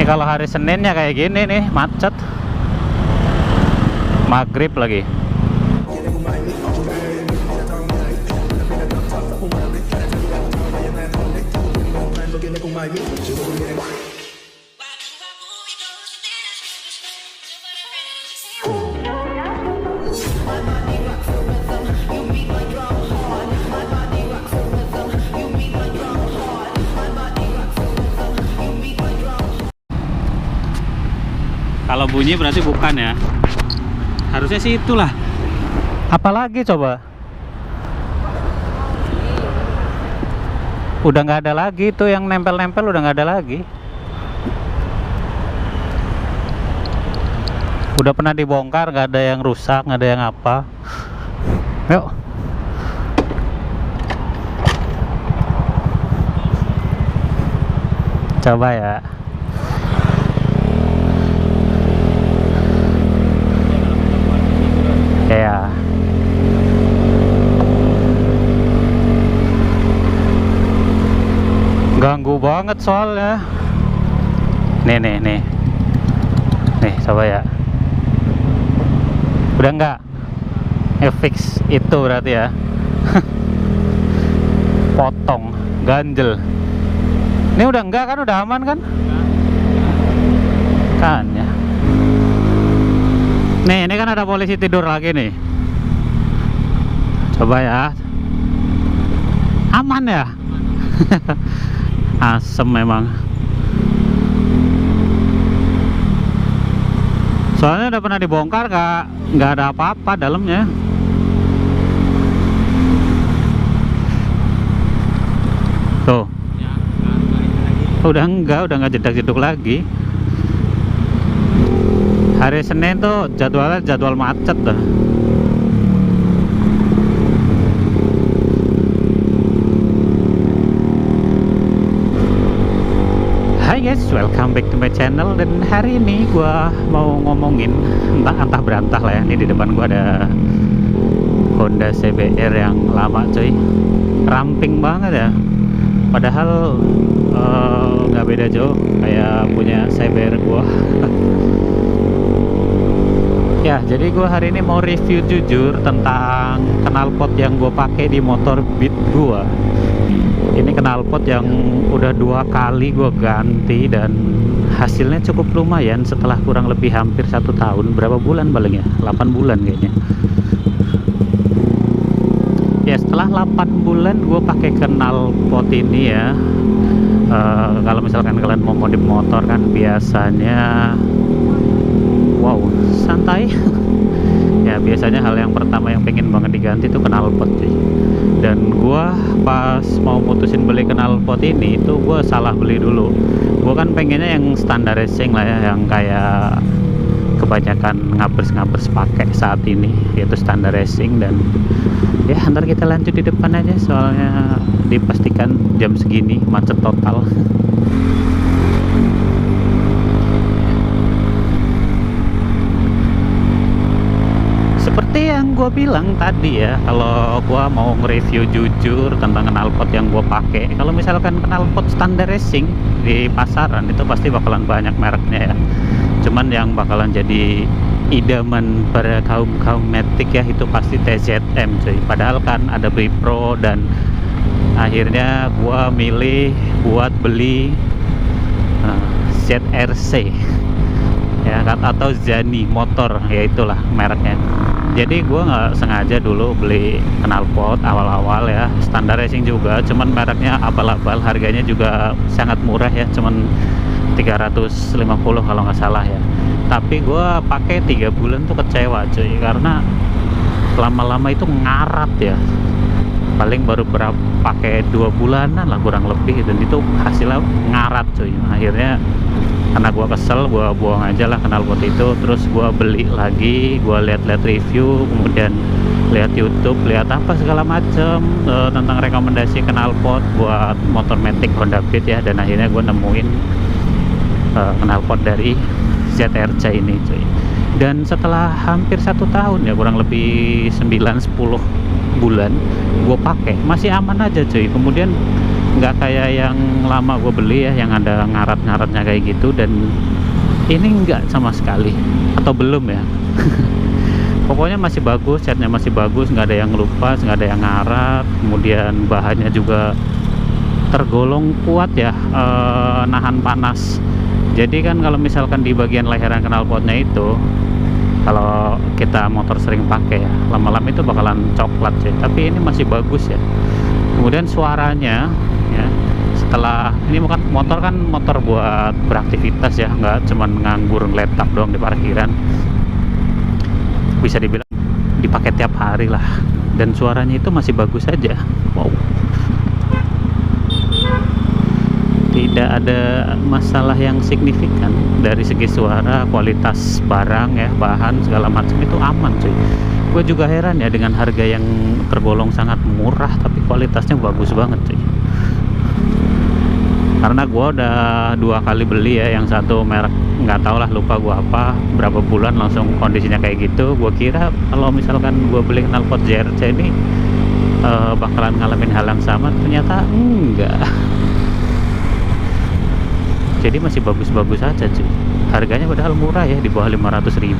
Ini kalau hari Senin ya kayak gini nih, macet. Maghrib lagi. Kalau bunyi berarti bukan ya. Harusnya sih itulah. Apalagi coba? Udah nggak ada lagi tuh yang nempel-nempel, udah nggak ada lagi. Udah pernah dibongkar, nggak ada yang rusak, nggak ada yang apa. Yuk. Coba ya. Ya. Ganggu banget soalnya. Nih. Nih, coba ya. Udah enggak? Fix itu berarti ya. Potong, ganjel. Ini udah enggak kan? Udah aman kan? Kan ya. Nih, ini kan ada polisi tidur lagi nih. Coba ya. Aman ya? Asem memang. Soalnya udah pernah dibongkar, nggak ada apa-apa dalamnya. Tuh. Udah nggak jedak-jeduk lagi. Hari Senin tuh jadwalnya jadwal macet dah. Hai guys, welcome back to my channel. Dan hari ini gua mau ngomongin entah berantah lah ya. Ini di depan gua ada Honda CBR yang lama coy. Ramping banget ya. Padahal nggak beda jauh kayak punya CBR gua. Ya, jadi gue hari ini mau review jujur tentang knalpot yang gue pakai di motor Beat gue. Ini knalpot yang udah 2 kali gue ganti dan hasilnya cukup lumayan setelah kurang lebih hampir 1 tahun. Berapa bulan paling ya? 8 bulan kayaknya. Ya, setelah 8 bulan gue pakai knalpot ini ya. Kalau misalkan kalian mau modif motor kan biasanya wow, santai. Ya biasanya hal yang pertama yang pengen banget diganti itu knalpot cuy. Dan gua pas mau mutusin beli knalpot ini itu gua salah beli dulu. Gua kan pengennya yang standar racing lah ya, yang kayak kebanyakan ngabers pakai saat ini, yaitu standar racing. Dan ya ntar kita lanjut di depan aja, soalnya dipastikan jam segini macet total. Seperti yang gue bilang tadi ya, kalau gue mau nge-review jujur tentang knalpot yang gue pakai, kalau misalkan knalpot standar racing di pasaran itu pasti bakalan banyak mereknya ya. Cuman yang bakalan jadi idaman pada kaum metik ya itu pasti TZM cuy. Padahal kan ada Bipro, dan akhirnya gue milih buat beli ZRC ya kan, atau Zani motor, ya itulah mereknya. Jadi gue nggak sengaja dulu beli knalpot awal-awal ya, standar racing juga, cuman mereknya abal-abal, harganya juga sangat murah ya, cuman 350 kalau nggak salah ya. Tapi gue pakai 3 bulan tuh kecewa cuy, karena lama-lama itu ngarat ya. Paling baru pakai 2 bulanan lah kurang lebih, dan itu hasilnya ngarat cuy. Akhirnya karena gua kesel, gua buang aja lah knalpot itu. Terus gua beli lagi, gua lihat-lihat review, kemudian lihat YouTube, lihat apa segala macem tentang rekomendasi knalpot buat motor metik Honda Beat ya. Dan akhirnya gua nemuin knalpot dari ZRC ini cuy. Dan setelah hampir 1 tahun ya, kurang lebih 9-10 bulan gue pakai masih aman aja cuy. Kemudian nggak kayak yang lama gue beli ya, yang ada ngarat-ngaratnya kayak gitu, dan ini nggak sama sekali, atau belum ya. Pokoknya masih bagus, catnya masih bagus, nggak ada yang ngelupas, nggak ada yang ngarat. Kemudian bahannya juga tergolong kuat ya, nahan panas. Jadi kan kalau misalkan di bagian leheran knalpotnya itu, kalau kita motor sering pakai ya, lama-lama itu bakalan coklat sih. Tapi ini masih bagus ya. Kemudian suaranya ya, setelah ini bukan motor, kan motor buat beraktivitas ya, nggak cuman nganggur ngeletak doang di parkiran. Bisa dibilang dipakai tiap hari lah, dan suaranya itu masih bagus aja. Wow, tidak ada masalah yang signifikan dari segi suara, kualitas barang ya, bahan segala macam itu aman cuy. Gue juga heran ya dengan harga yang tergolong sangat murah tapi kualitasnya bagus banget cuy. Karena gue udah 2 kali beli ya, yang satu merek nggak tau lah, lupa gue apa, berapa bulan langsung kondisinya kayak gitu. Gue kira kalau misalkan gue beli knalpot JRC ini bakalan ngalamin hal yang sama, ternyata enggak. Jadi masih bagus-bagus aja cuy. Harganya padahal murah ya, di bawah 500.000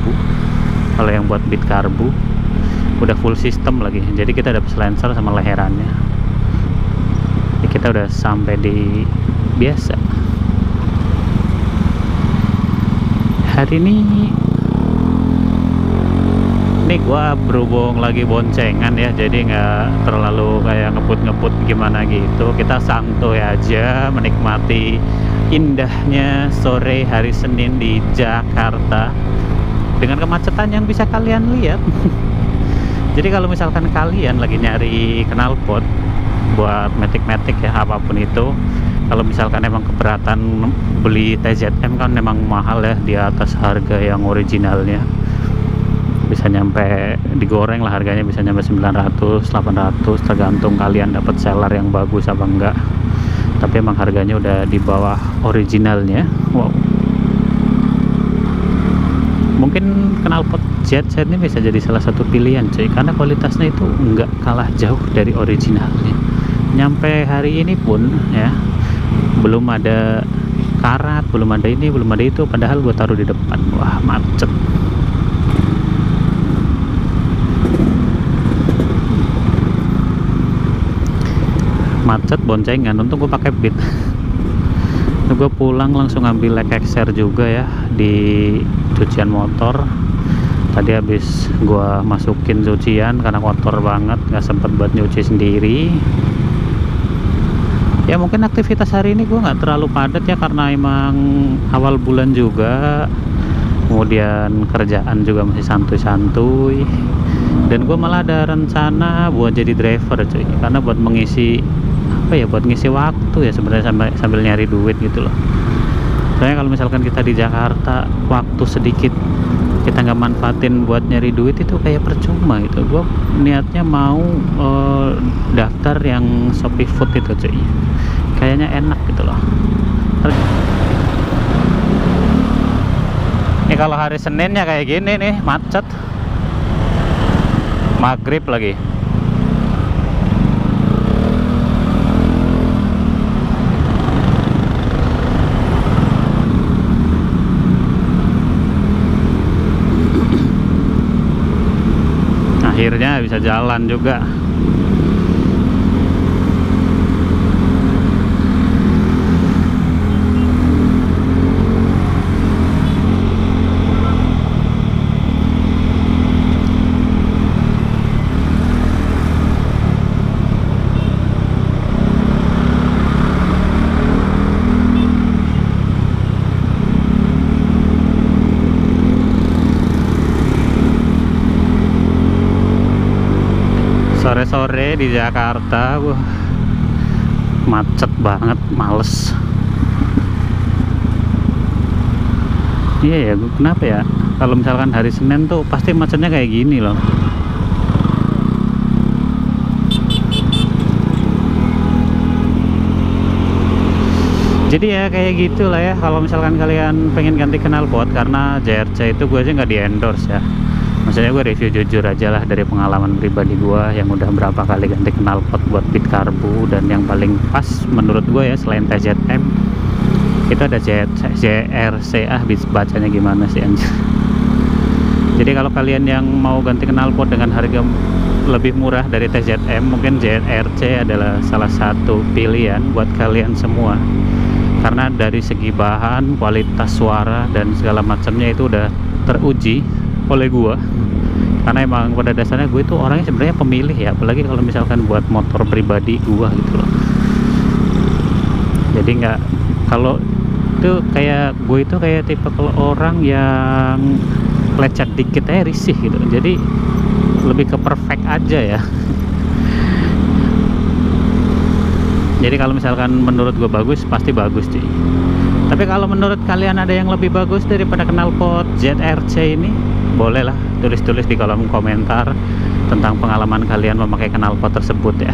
kalau yang buat bit karbu. Udah full system lagi, jadi kita dapat silencer sama leherannya. Jadi kita udah sampai di biasa. Hari ini gua berhubung lagi boncengan ya, jadi nggak terlalu kayak ngebut-ngebut gimana gitu. Kita santuy aja menikmati indahnya sore hari Senin di Jakarta dengan kemacetan yang bisa kalian lihat. Jadi kalau misalkan kalian lagi nyari knalpot buat matic-matic ya, apapun itu, kalau misalkan emang keberatan beli TZM kan memang mahal ya, di atas harga yang originalnya. Bisa nyampe, digoreng lah harganya, bisa nyampe 900, 800, tergantung kalian dapat seller yang bagus apa enggak. Tapi emang harganya udah di bawah originalnya. Wow. Mungkin knalpot ZZ ini bisa jadi salah satu pilihan cuy, karena kualitasnya itu enggak kalah jauh dari originalnya. Nyampe hari ini pun ya, belum ada karat, belum ada ini, belum ada itu, padahal gue taruh di depan. Wah, macet. Macet boncengan, untung gue pakai Beat. Gue pulang langsung ambil Lexer juga ya di cucian motor. Tadi habis gue masukin cucian karena kotor banget, nggak sempet buat nyuci sendiri. Ya mungkin aktivitas hari ini gue nggak terlalu padat ya, karena emang awal bulan juga. Kemudian kerjaan juga masih santuy-santuy. Dan gue malah ada rencana buat jadi driver cuy, karena buat mengisi apa ya, buat ngisi waktu ya sebenarnya, sambil nyari duit gitu loh. Soalnya kalau misalkan kita di Jakarta waktu sedikit kita nggak manfaatin buat nyari duit, itu kayak percuma gitu. Gue niatnya mau daftar yang Shopee Food itu cuy, kayaknya enak gitu loh. Ini kalau hari Seninnya kayak gini nih, macet, maghrib lagi. Akhirnya bisa jalan juga. Sore-sore di Jakarta, wah, macet banget, males. Iya ya, kenapa ya? Kalau misalkan hari Senin tuh pasti macetnya kayak gini loh. Jadi ya kayak gitulah ya. Kalau misalkan kalian pengen ganti knalpot, karena JRC itu gue aja nggak di endorse ya. Maksudnya gue review jujur aja lah dari pengalaman pribadi gue yang udah berapa kali ganti knalpot buat pit karbu, dan yang paling pas menurut gue ya selain TZM itu ada JRCA, bacanya gimana sih anjir. Jadi kalau kalian yang mau ganti knalpot dengan harga lebih murah dari TZM, mungkin JRC adalah salah satu pilihan buat kalian semua, karena dari segi bahan, kualitas suara dan segala macamnya itu udah teruji oleh gua. Karena emang pada dasarnya gue itu orangnya sebenarnya pemilih ya, apalagi kalau misalkan buat motor pribadi gua gitu loh. Jadi nggak, kalau itu kayak gue itu kayak tipe kalau orang yang lecet dikit aja risih gitu, jadi lebih ke perfect aja ya. Jadi kalau misalkan menurut gue bagus, pasti bagus sih. Tapi kalau menurut kalian ada yang lebih bagus daripada knalpot JRC ini, bolehlah tulis-tulis di kolom komentar tentang pengalaman kalian memakai knalpot tersebut ya.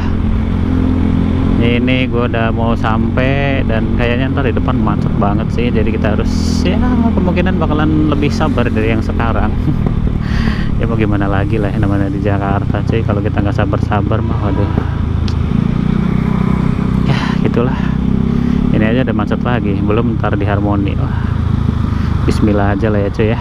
Ini gue udah mau sampai dan kayaknya ntar di depan macet banget sih, jadi kita harus ya kemungkinan bakalan lebih sabar dari yang sekarang. Ya mau gimana lagi lah, namanya di Jakarta cuy, kalau kita nggak sabar-sabar mah waduh ya gitulah. Ini aja udah macet lagi, belum ntar di Harmoni. Wah, bismillah aja lah ya cuy ya.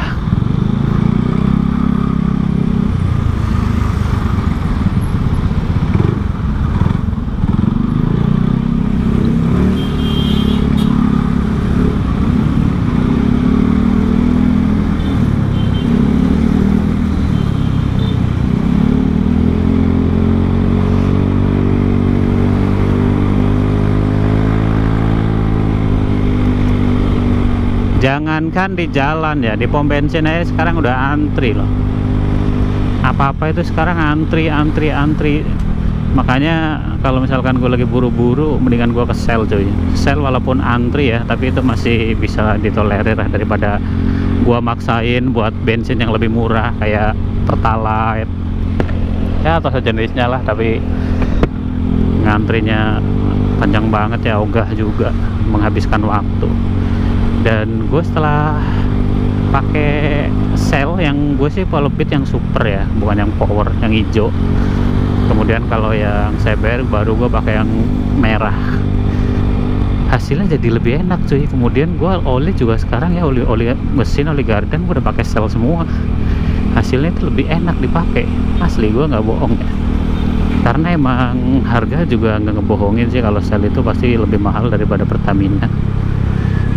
Jangankan di jalan ya, di pom bensin aja sekarang udah antri loh. Apa-apa itu sekarang antri. Makanya kalau misalkan gue lagi buru-buru, mendingan gue ke sel cuy. Sel walaupun antri ya, tapi itu masih bisa ditolerir lah, daripada gue maksain buat bensin yang lebih murah kayak Pertalite ya atau sejenisnya lah, tapi ngantrinya panjang banget ya, ogah juga, menghabiskan waktu. Dan gue setelah pakai sel yang gue sih follow bit yang super ya, bukan yang power, yang hijau. Kemudian kalau yang CBR baru gue pakai yang merah, hasilnya jadi lebih enak cuy. Kemudian gue oli juga sekarang ya, oli mesin, oli gardan gue udah pakai sel semua. Hasilnya itu lebih enak dipakai, asli gue nggak bohong ya. Karena emang harga juga nggak ngebohongin sih, kalau sel itu pasti lebih mahal daripada Pertamina.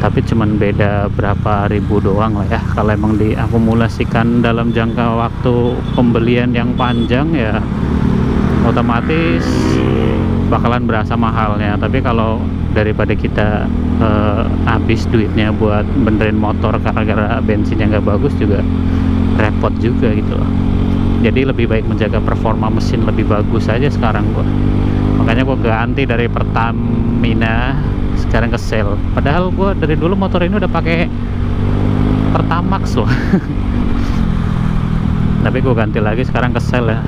Tapi cuman beda berapa ribu doang lah ya. Kalau emang diakumulasikan dalam jangka waktu pembelian yang panjang ya, otomatis bakalan berasa mahalnya. Tapi kalau daripada kita habis duitnya buat benerin motor gara-gara bensinnya nggak bagus, juga repot juga gitu loh. Jadi lebih baik menjaga performa mesin lebih bagus aja sekarang gua. Makanya gua ganti dari Pertamina sekarang ke sel. Padahal gue dari dulu motor ini udah pakai Pertamax loh. Tapi gue ganti lagi sekarang ke sel ya,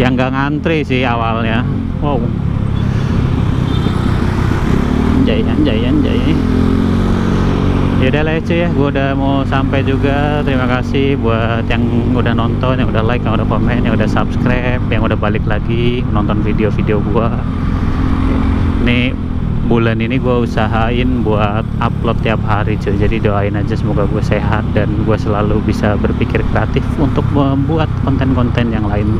yang gak ngantri sih awalnya. Wow, anjay. Yaudah lah cuy ya, gue udah mau sampai juga. Terima kasih buat yang udah nonton, yang udah like, yang udah komen, yang udah subscribe, yang udah balik lagi nonton video-video gue. Nih bulan ini gue usahain buat upload tiap hari cuy, jadi doain aja semoga gue sehat dan gue selalu bisa berpikir kreatif untuk membuat konten-konten yang lain.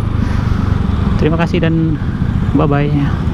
Terima kasih dan bye bye.